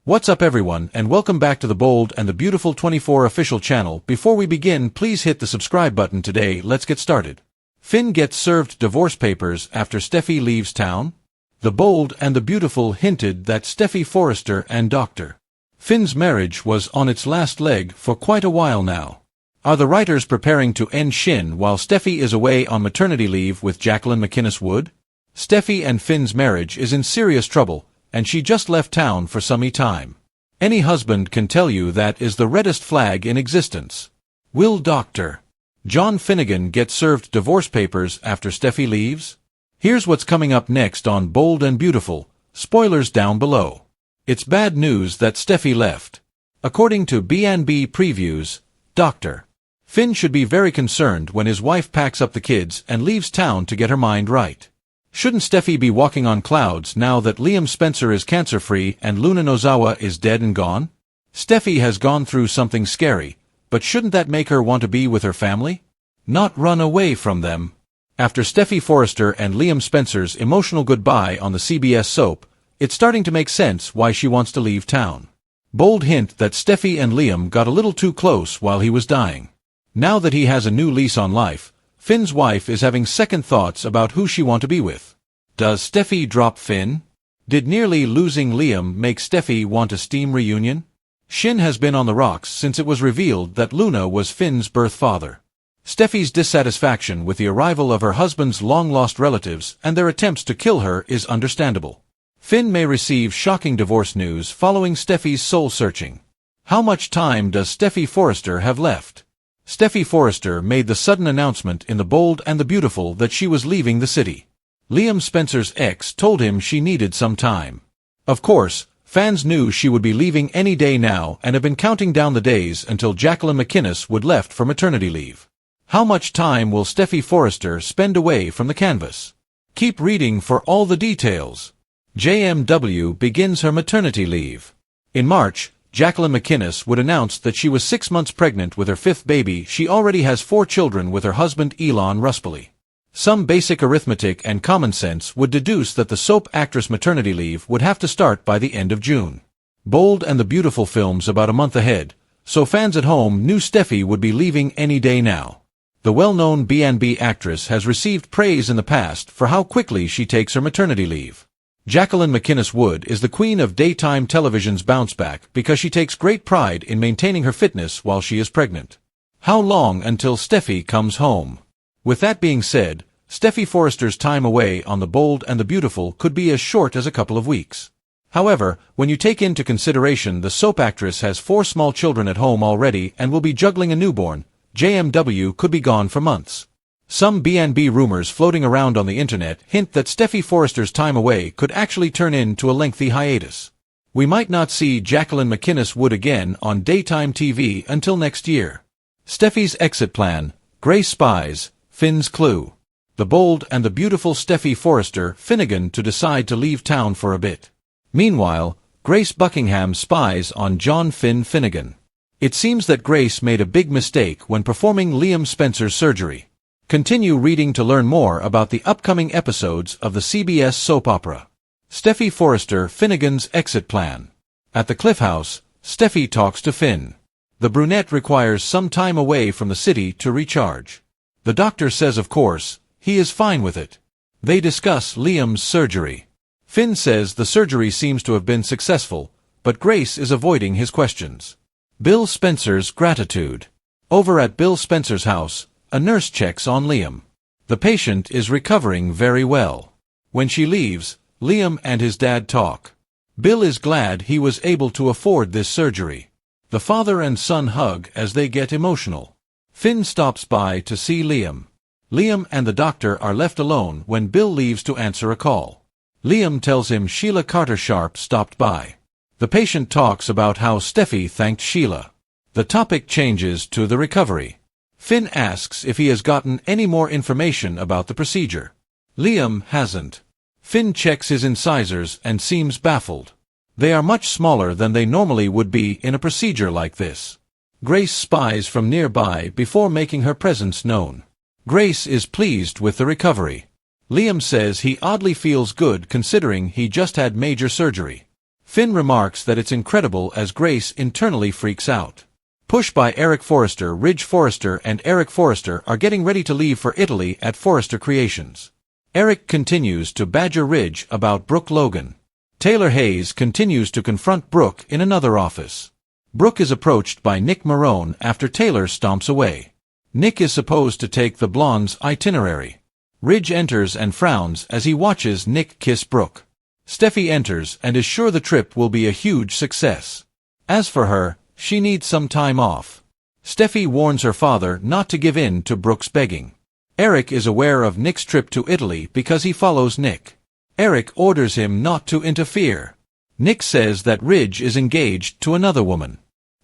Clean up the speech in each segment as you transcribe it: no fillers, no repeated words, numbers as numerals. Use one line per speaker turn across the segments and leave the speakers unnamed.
What's up everyone, and welcome back to the Bold and the Beautiful 24 official channel. Before we begin, please hit the subscribe button today. Let's get started. Finn gets served divorce papers after Steffy leaves town. The Bold and the Beautiful hinted that Steffy Forrester and Dr. Finn's marriage was on its last leg for quite a while now. Are the writers preparing to end Sinn while Steffy is away on maternity leave with Jacqueline McInnes Wood? Steffy and Finn's marriage is in serious trouble, and she just left town for some time. Any husband can tell you that is the reddest flag in existence. Will Dr. John Finnegan get served divorce papers after Steffy leaves? Here's what's coming up next on Bold and Beautiful. Spoilers down below. It's bad news that Steffy left. According to B&B Previews, Dr. Finn should be very concerned when his wife packs up the kids and leaves town to get her mind right. Shouldn't Steffy be walking on clouds now that Liam Spencer is cancer-free and Luna Nozawa is dead and gone? Steffy has gone through something scary, but shouldn't that make her want to be with her family? Not run away from them. After Steffy Forrester and Liam Spencer's emotional goodbye on the CBS soap, it's starting to make sense why she wants to leave town. Bold hint that Steffy and Liam got a little too close while he was dying. Now that he has a new lease on life, Finn's wife is having second thoughts about who she wants to be with. Does Steffy drop Finn? Did nearly losing Liam make Steffy want a steam reunion? Sinn has been on the rocks since it was revealed that Luna was Finn's birth father. Steffy's dissatisfaction with the arrival of her husband's long-lost relatives and their attempts to kill her is understandable. Finn may receive shocking divorce news following Steffy's soul-searching. How much time does Steffy Forrester have left? Steffy Forrester made the sudden announcement in The Bold and the Beautiful that she was leaving the city. Liam Spencer's ex told him she needed some time. Of course, fans knew she would be leaving any day now and have been counting down the days until Jacqueline McInnes would left for maternity leave. How much time will Steffy Forrester spend away from the canvas? Keep reading for all the details. JMW begins her maternity leave. In March, Jacqueline McInnes would announce that she was 6 months pregnant with her fifth baby. She already has 4 children with her husband Elon Ruspoli. Some basic arithmetic and common sense would deduce that the soap actress maternity leave would have to start by the end of June. Bold and the Beautiful films about a month ahead, so fans at home knew Steffy would be leaving any day now. The well-known B&B actress has received praise in the past for how quickly she takes her maternity leave. Jacqueline McInnes Wood is the queen of daytime television's bounce back because she takes great pride in maintaining her fitness while she is pregnant. How long until Steffy comes home? With that being said, Steffy Forrester's time away on The Bold and the Beautiful could be as short as a couple of weeks. However, when you take into consideration the soap actress has 4 small children at home already and will be juggling a newborn, JMW could be gone for months. Some B&B rumors floating around on the internet hint that Steffy Forrester's time away could actually turn into a lengthy hiatus. We might not see Jacqueline McInnes Wood again on daytime TV until next year. Steffy's exit plan, Grace spies, Finn's clue. The Bold and the Beautiful Steffy Forrester Finnegan to decide to leave town for a bit. Meanwhile, Grace Buckingham spies on John Finnegan. It seems that Grace made a big mistake when performing Liam Spencer's surgery. Continue reading to learn more about the upcoming episodes of the CBS soap opera. Steffy Forrester Finnegan's exit plan. At the Cliff House, Steffy talks to Finn. The brunette requires some time away from the city to recharge. The doctor says of course, he is fine with it. They discuss Liam's surgery. Finn says the surgery seems to have been successful, but Grace is avoiding his questions. Bill Spencer's gratitude. Over at Bill Spencer's house, a nurse checks on Liam. The patient is recovering very well. When she leaves, Liam and his dad talk. Bill is glad he was able to afford this surgery. The father and son hug as they get emotional. Finn stops by to see Liam. Liam and the doctor are left alone when Bill leaves to answer a call. Liam tells him Sheila Carter-Sharp stopped by. The patient talks about how Steffy thanked Sheila. The topic changes to the recovery. Finn asks if he has gotten any more information about the procedure. Liam hasn't. Finn checks his incisors and seems baffled. They are much smaller than they normally would be in a procedure like this. Grace spies from nearby before making her presence known. Grace is pleased with the recovery. Liam says he oddly feels good considering he just had major surgery. Finn remarks that it's incredible as Grace internally freaks out. Push by Eric Forrester. Ridge Forrester and Eric Forrester are getting ready to leave for Italy at Forrester Creations. Eric continues to badger Ridge about Brooke Logan. Taylor Hayes continues to confront Brooke in another office. Brooke is approached by Nick Marone after Taylor stomps away. Nick is supposed to take the blonde's itinerary. Ridge enters and frowns as he watches Nick kiss Brooke. Steffy enters and is sure the trip will be a huge success. As for her, she needs some time off. Steffy warns her father not to give in to Brooke's begging. Eric is aware of Nick's trip to Italy because he follows Nick. Eric orders him not to interfere. Nick says that Ridge is engaged to another woman.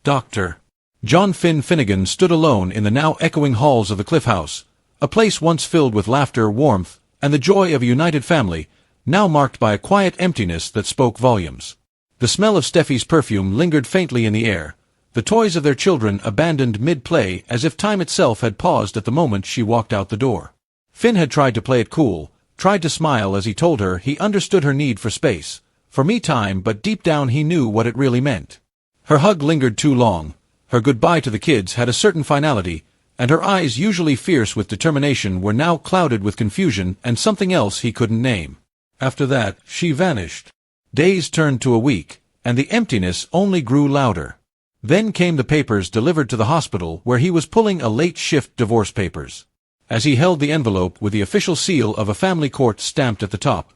Dr. John Finn Finnegan stood alone in the now echoing halls of the Cliff House, a place once filled with laughter, warmth, and the joy of a united family, now marked by a quiet emptiness that spoke volumes. The smell of Steffy's perfume lingered faintly in the air, the toys of their children abandoned mid-play as if time itself had paused at the moment she walked out the door. Finn had tried to play it cool, tried to smile as he told her he understood her need for space, for me time, but deep down he knew what it really meant. Her hug lingered too long, her goodbye to the kids had a certain finality, and her eyes, usually fierce with determination, were now clouded with confusion and something else he couldn't name. After that, she vanished. Days turned to a week, and the emptiness only grew louder. Then came the papers delivered to the hospital where he was pulling a late-shift divorce papers. As he held the envelope with the official seal of a family court stamped at the top,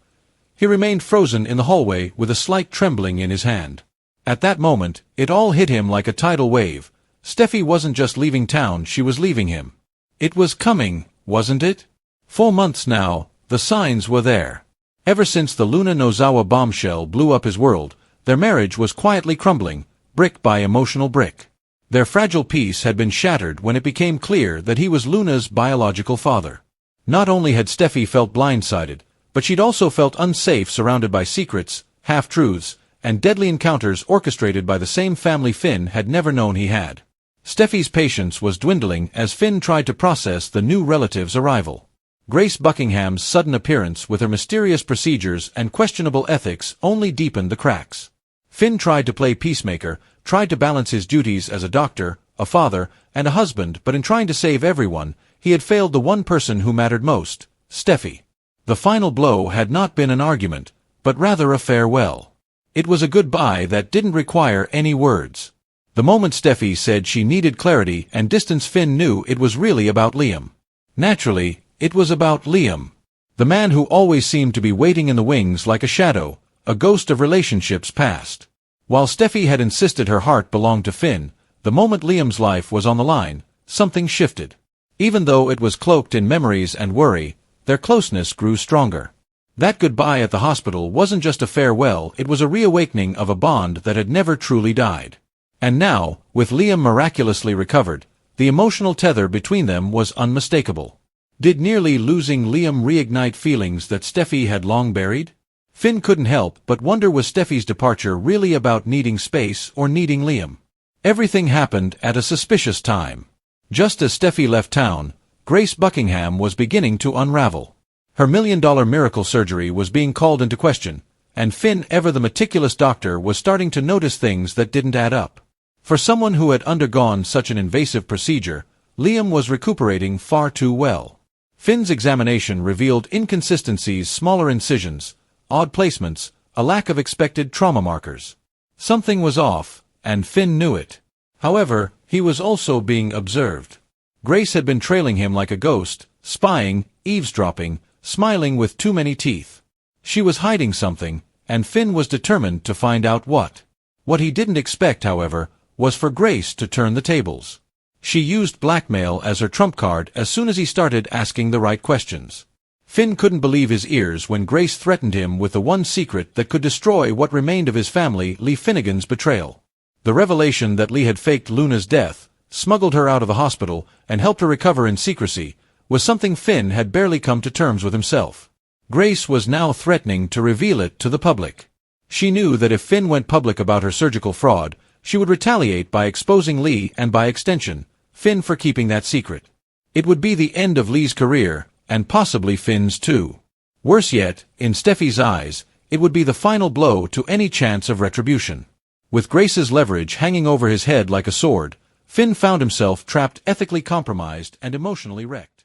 he remained frozen in the hallway with a slight trembling in his hand. At that moment, it all hit him like a tidal wave. Steffy wasn't just leaving town, she was leaving him. It was coming, wasn't it? 4 months now, the signs were there. Ever since the Luna Nozawa bombshell blew up his world, their marriage was quietly crumbling, brick by emotional brick. Their fragile peace had been shattered when it became clear that he was Luna's biological father. Not only had Steffy felt blindsided, but she'd also felt unsafe surrounded by secrets, half-truths, and deadly encounters orchestrated by the same family Finn had never known he had. Steffy's patience was dwindling as Finn tried to process the new relative's arrival. Grace Buckingham's sudden appearance with her mysterious procedures and questionable ethics only deepened the cracks. Finn tried to play peacemaker, tried to balance his duties as a doctor, a father, and a husband, but in trying to save everyone, he had failed the one person who mattered most, Steffy. The final blow had not been an argument, but rather a farewell. It was a goodbye that didn't require any words. The moment Steffy said she needed clarity and distance, Finn knew it was really about Liam. Naturally, it was about Liam. The man who always seemed to be waiting in the wings like a shadow, a ghost of relationships past. While Steffy had insisted her heart belonged to Finn, the moment Liam's life was on the line, something shifted. Even though it was cloaked in memories and worry, their closeness grew stronger. That goodbye at the hospital wasn't just a farewell, it was a reawakening of a bond that had never truly died. And now, with Liam miraculously recovered, the emotional tether between them was unmistakable. Did nearly losing Liam reignite feelings that Steffy had long buried? Finn couldn't help but wonder, was Steffy's departure really about needing space or needing Liam? Everything happened at a suspicious time. Just as Steffy left town, Grace Buckingham was beginning to unravel. Her $1 million miracle surgery was being called into question, and Finn, ever the meticulous doctor, was starting to notice things that didn't add up. For someone who had undergone such an invasive procedure, Liam was recuperating far too well. Finn's examination revealed inconsistencies, smaller incisions, odd placements, a lack of expected trauma markers. Something was off, and Finn knew it. However, he was also being observed. Grace had been trailing him like a ghost, spying, eavesdropping, smiling with too many teeth. She was hiding something, and Finn was determined to find out what. What he didn't expect, however, was for Grace to turn the tables. She used blackmail as her trump card as soon as he started asking the right questions. Finn couldn't believe his ears when Grace threatened him with the one secret that could destroy what remained of his family, Lee Finnegan's betrayal. The revelation that Lee had faked Luna's death, smuggled her out of the hospital, and helped her recover in secrecy, was something Finn had barely come to terms with himself. Grace was now threatening to reveal it to the public. She knew that if Finn went public about her surgical fraud, she would retaliate by exposing Lee and, by extension, Finn for keeping that secret. It would be the end of Lee's career, and possibly Finn's too. Worse yet, in Steffy's eyes, It would be the final blow to any chance of retribution. With Grace's leverage hanging over his head like a sword, Finn found himself trapped, ethically compromised, and emotionally wrecked.